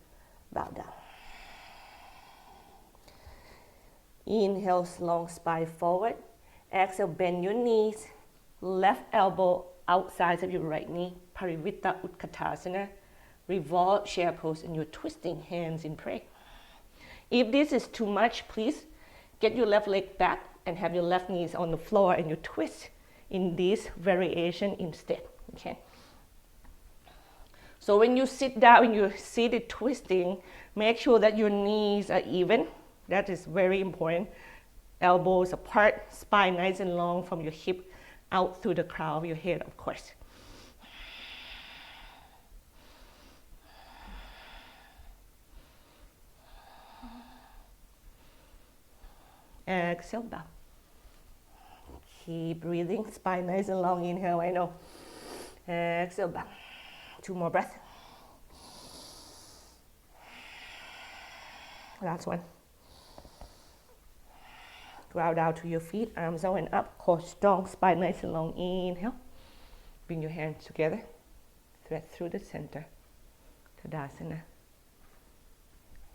Bow down. Inhale, long spine forward. Exhale, bend your knees. Left elbow outside of your right knee. Parivitta Utkatasana. Revolve, chair pose, and you're twisting hands in prayer. If this is too much, please get your left leg back and have your left knees on the floor and you twist in this variation instead. Okay. So when you sit down and you're seated twisting, make sure that your knees are even. That is very important. Elbows apart, spine nice and long from your hip out through the crown of your head, of course. Exhale, bow. Keep breathing, spine nice and long. Inhale, I know. Exhale, bow. 2 more breaths. Last one. Ground down to your feet, arms out and up, core strong, spine nice and long. Inhale. Bring your hands together. Thread through the center. Tadasana.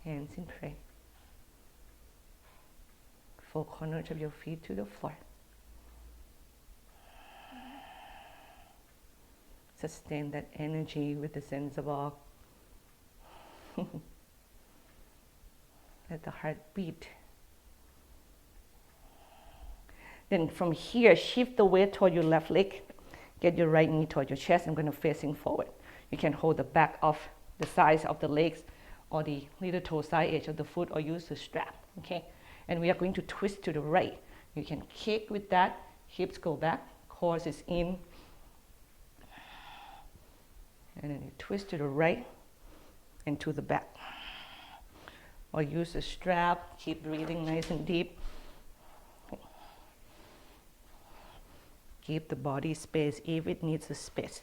Hands in prayer. 4 corners of your feet to the floor. Sustain that energy with the sense of awe. Let the heart beat. Then from here, shift the weight toward your left leg. Get your right knee toward your chest. I'm going to facing forward. You can hold the back of the sides of the legs or the little toe side edge of the foot or use the strap. Okay? And we are going to twist to the right. You can kick with that. Hips go back. Core is in. And then you twist to the right and to the back. Or use the strap. Keep breathing nice and deep. Keep the body space if it needs a space.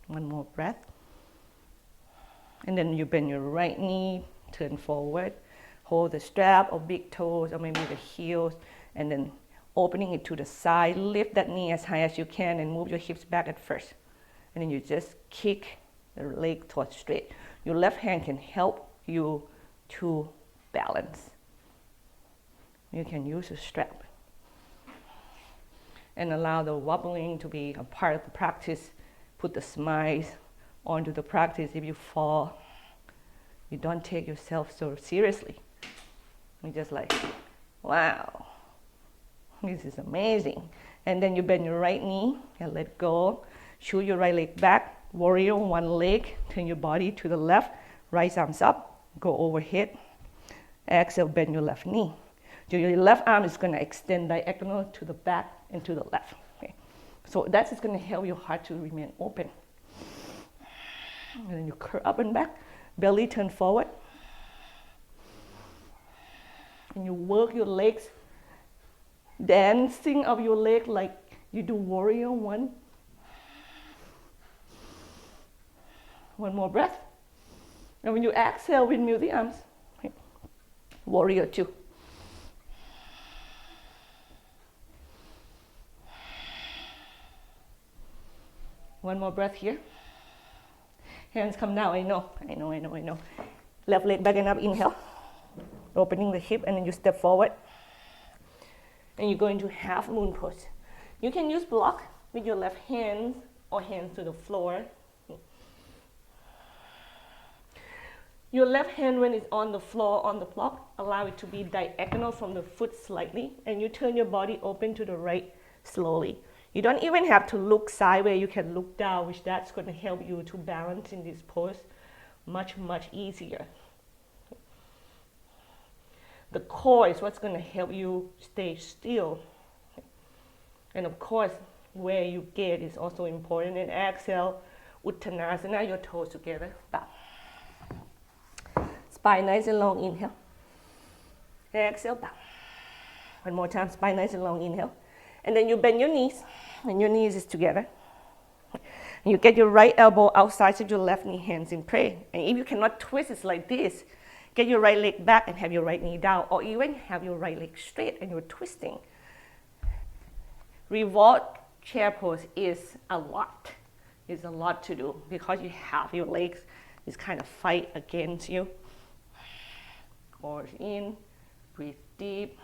One more breath. And then you bend your right knee, turn forward. Hold the strap or big toes or maybe the heels, and then opening it to the side. Lift that knee as high as you can and move your hips back at first. And then you just kick the leg towards straight. Your left hand can help you to balance. You can use a strap. And allow the wobbling to be a part of the practice. Put the smiles onto the practice. If you fall, you don't take yourself so seriously. You're just like, wow, this is amazing. And then you bend your right knee and let go. Shoot your right leg back. Warrior, one leg. Turn your body to the left. Right arms up. Go overhead. Exhale, bend your left knee. So your left arm is going to extend diagonal to the back and to the left. Okay. So that's just going to help your heart to remain open. And then you curl up and back. Belly turn forward. And you work your legs, dancing of your leg like you do warrior one. One more breath. And when you exhale, windmill the arms. Okay. Warrior two. One more breath here. Hands come down. I know. Left leg back and up. Inhale. Opening the hip, and then you step forward. And you go into half moon pose. You can use block with your left hand or hands to the floor. Your left hand, when it's on the floor, on the block, allow it to be diagonal from the foot slightly, and you turn your body open to the right slowly. You don't even have to look sideways. You can look down, which that's going to help you to balance in this pose much, much easier. The core is what's going to help you stay still. And of course, where you get is also important. And exhale, Uttanasana, your toes together, bow. Spine nice and long, inhale. Exhale, bow. One more time, spine nice and long, inhale. And then you bend your knees, and your knees is together. And you get your right elbow outside of your left knee, hands in prayer. And if you cannot twist it like this, get your right leg back and have your right knee down, or even have your right leg straight and you're twisting. Revolve chair pose is a lot. It's a lot to do because you have your legs just kind of fight against you. Core in, breathe deep.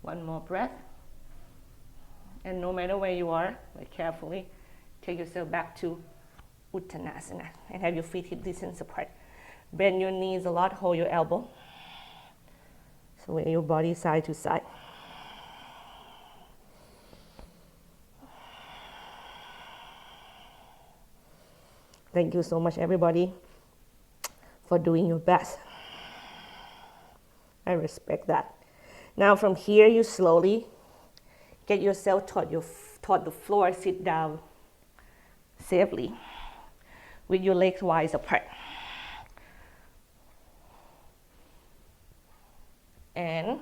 One more breath. And no matter where you are, like carefully, take yourself back to Uttanasana and have your feet hip distance apart. Bend your knees a lot, hold your elbow. Sway your body side to side. Thank you so much, everybody, for doing your best. I respect that. Now from here, you slowly get yourself toward the floor, sit down safely with your legs wide apart. And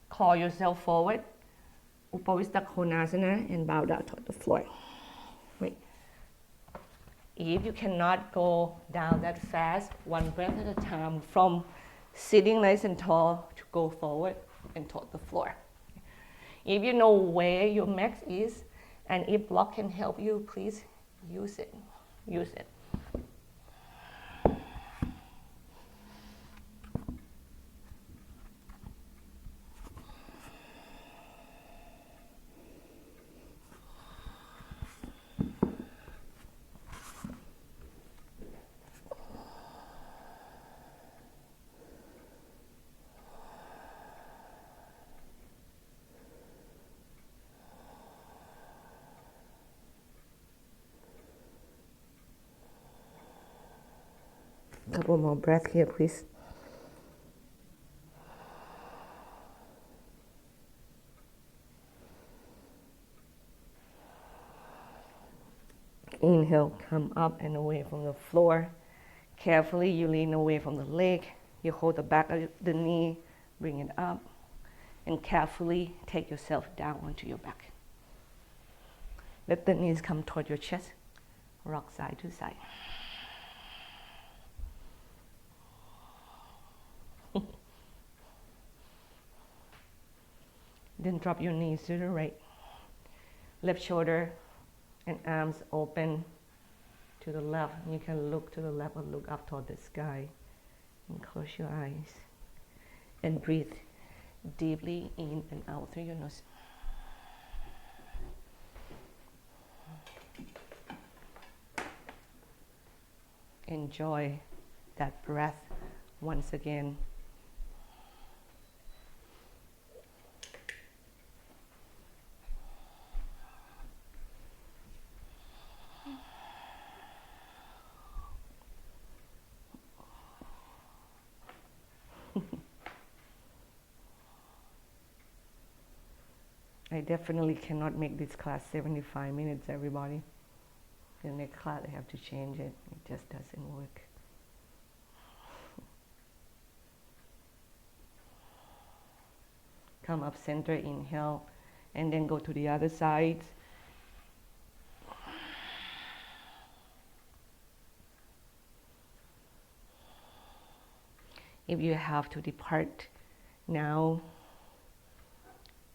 claw yourself forward, Upavistha Konasana, and bow down toward the floor. Wait. If you cannot go down that fast, one breath at a time, from sitting nice and tall to go forward and toward the floor. If you know where your max is, and if block can help you, please use it. Use it. Couple more breaths here, please. Inhale, come up and away from the floor. Carefully, you lean away from the leg. You hold the back of the knee, bring it up, and carefully take yourself down onto your back. Let the knees come toward your chest. Rock side to side. Then drop your knees to the right. Left shoulder and arms open to the left. You can look to the left or look up toward the sky. And close your eyes. And breathe deeply in and out through your nose. Enjoy that breath once again. I definitely cannot make this class 75 minutes, everybody. The next class, I have to change it. It just doesn't work. Come up center, inhale, and then go to the other side. If you have to depart now,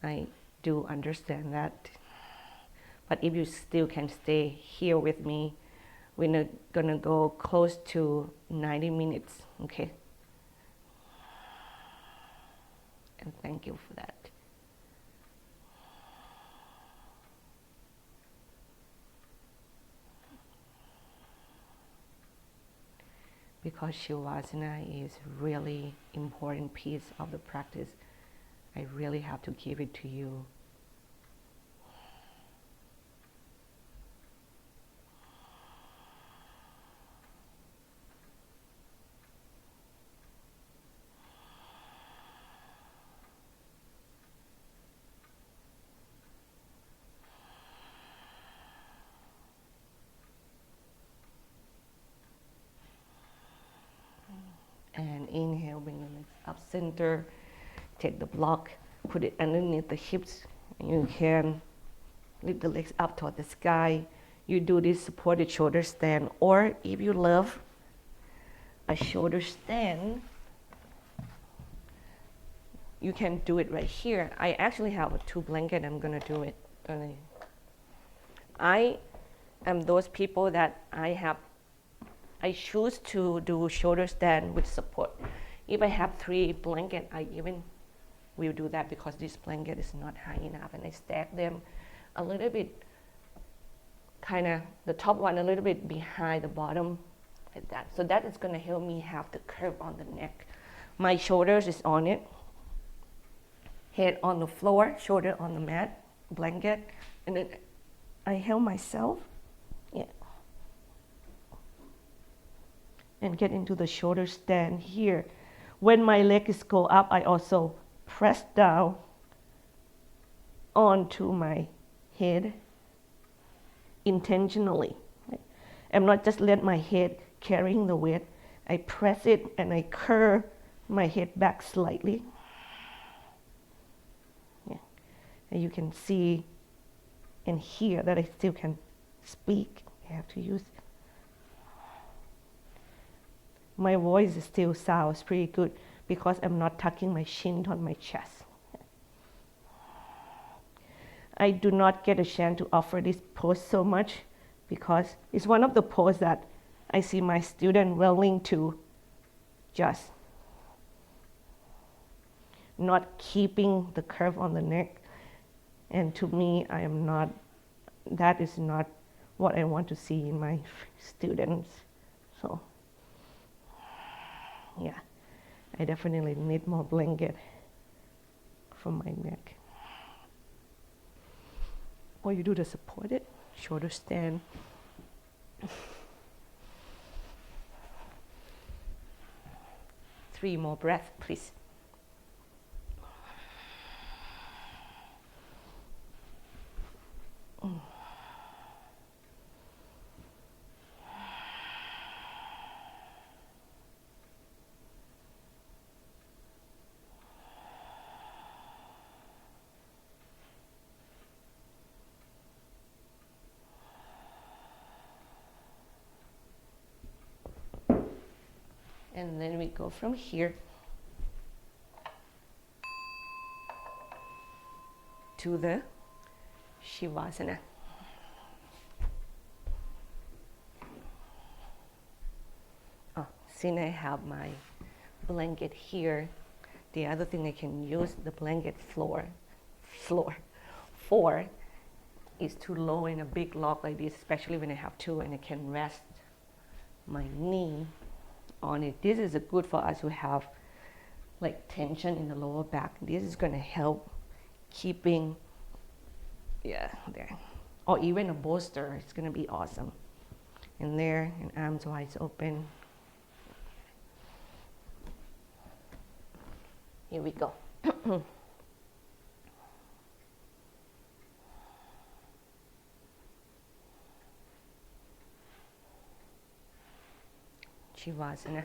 I do understand that. But if you still can stay here with me, we're gonna go close to 90 minutes, okay? And thank you for that. Because Shavasana is really important piece of the practice, I really have to give it to you center. Take the block, put it underneath the hips, and you can lift the legs up toward the sky. You do this supported shoulder stand, or if you love a shoulder stand, you can do it right here. I actually have a 2 blanket. I'm gonna do it. I am those people that I choose to do shoulder stand with support. If I have 3 blankets, I even will do that because this blanket is not high enough, and I stack them a little bit, kind of the top one a little bit behind the bottom, like that. So that is gonna help me have the curve on the neck. My shoulders is on it, head on the floor, shoulder on the mat, blanket, and then I held myself, and get into the shoulder stand here. When my legs go up, I also press down onto my head intentionally. I'm not just let my head carrying the weight. I press it and I curve my head back slightly. And you can see and hear that I still can speak. I have to use my voice still sounds pretty good because I'm not tucking my chin on my chest. I do not get a chance to offer this pose so much because it's one of the poses that I see my student willing to just not keeping the curve on the neck. And to me, that is not what I want to see in my students. So, yeah, I definitely need more blanket for my neck. Or you do the supported shoulder stand. 3 more breaths, please. And then we go from here to the Savasana. Since I have my blanket here, the other thing I can use the blanket floor for is to lower in a big log like this, especially when I have 2 and I can rest my knee on it. This is good for us who have like tension in the lower back. This is going to help keeping, there, or even a bolster. It's going to be awesome. And there, and arms wide open. Here we go. Savasana.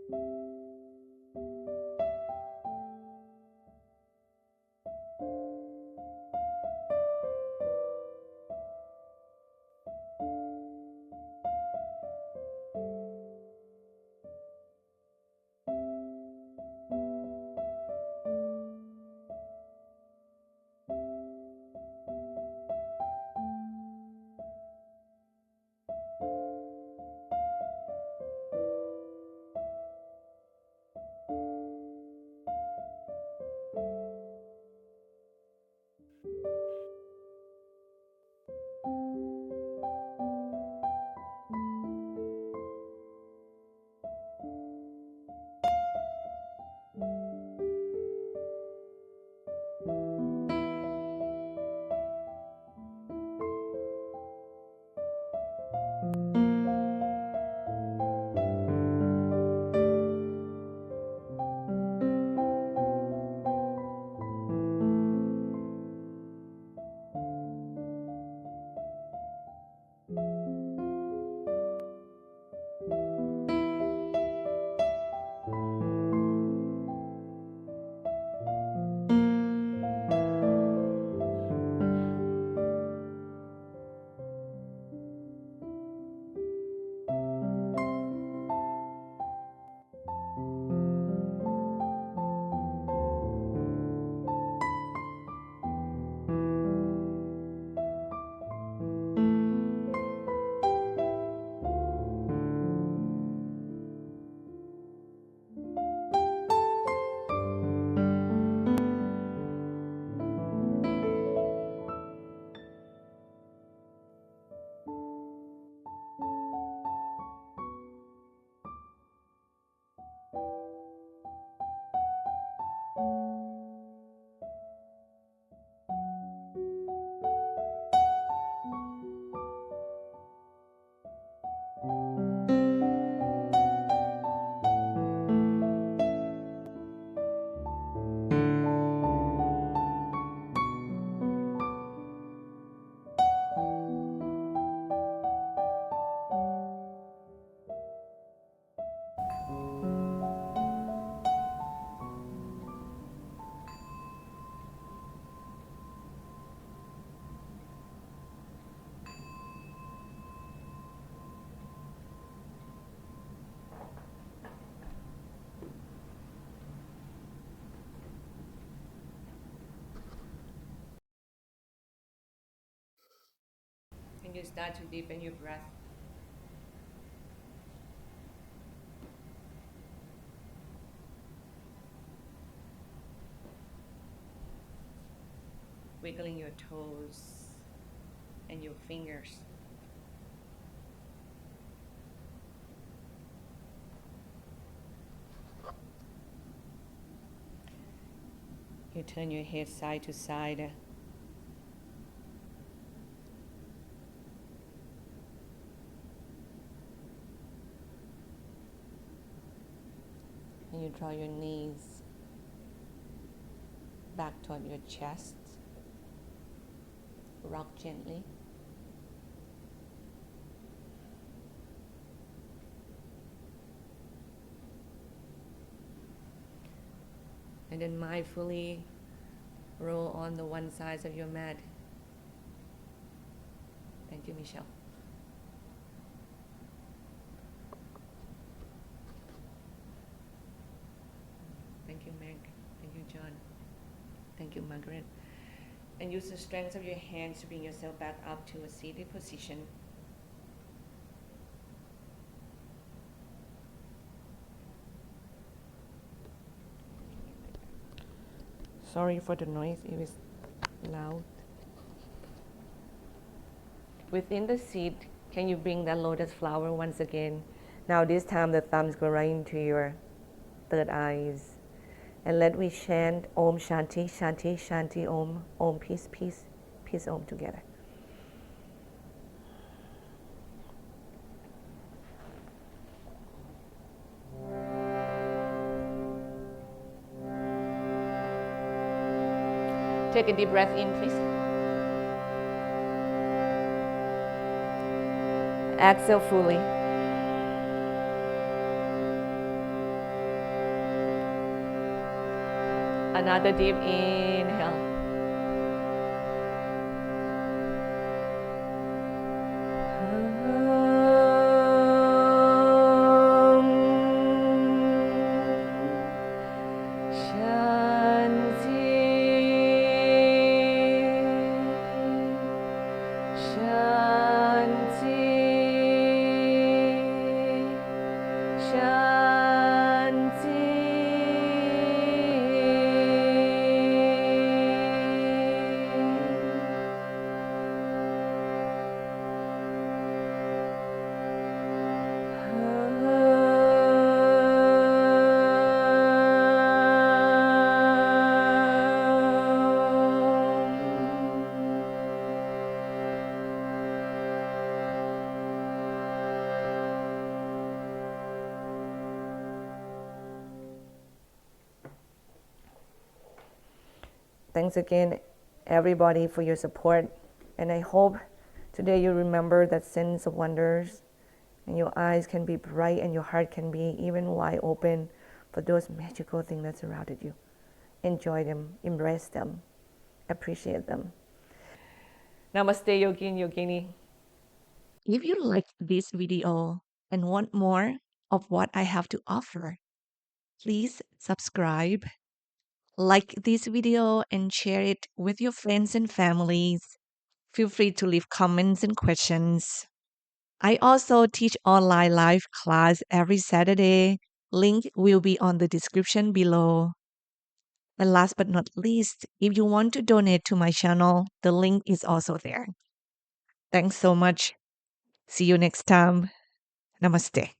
And you start to deepen your breath. Wiggling your toes and your fingers. You turn your head side to side. And you draw your knees back toward your chest. Rock gently. And then mindfully roll on the one side of your mat. Thank you, Michelle. Thank you, Meg. Thank you, John. Thank you, Margaret. And use the strength of your hands to bring yourself back up to a seated position. Sorry for the noise, it was loud. Within the seat, can you bring that lotus flower once again? Now this time the thumbs go right into your third eyes. And let we chant Om Shanti, Shanti, Shanti, Om, Om, peace, peace, peace, Om together. Take a deep breath in, please. Exhale fully. Another deep inhale. Thanks again, everybody, for your support. And I hope today you remember that sense of wonders and your eyes can be bright and your heart can be even wide open for those magical things that surrounded you. Enjoy them, embrace them, appreciate them. Namaste, Yogin, Yogini. If you liked this video and want more of what I have to offer, please subscribe, like this video, and share it with your friends and families. Feel free to leave comments and questions. I also teach online live class every Saturday. Link will be on the description below. And last but not least, if you want to donate to my channel, the link is also there. Thanks so much. See you next time. Namaste.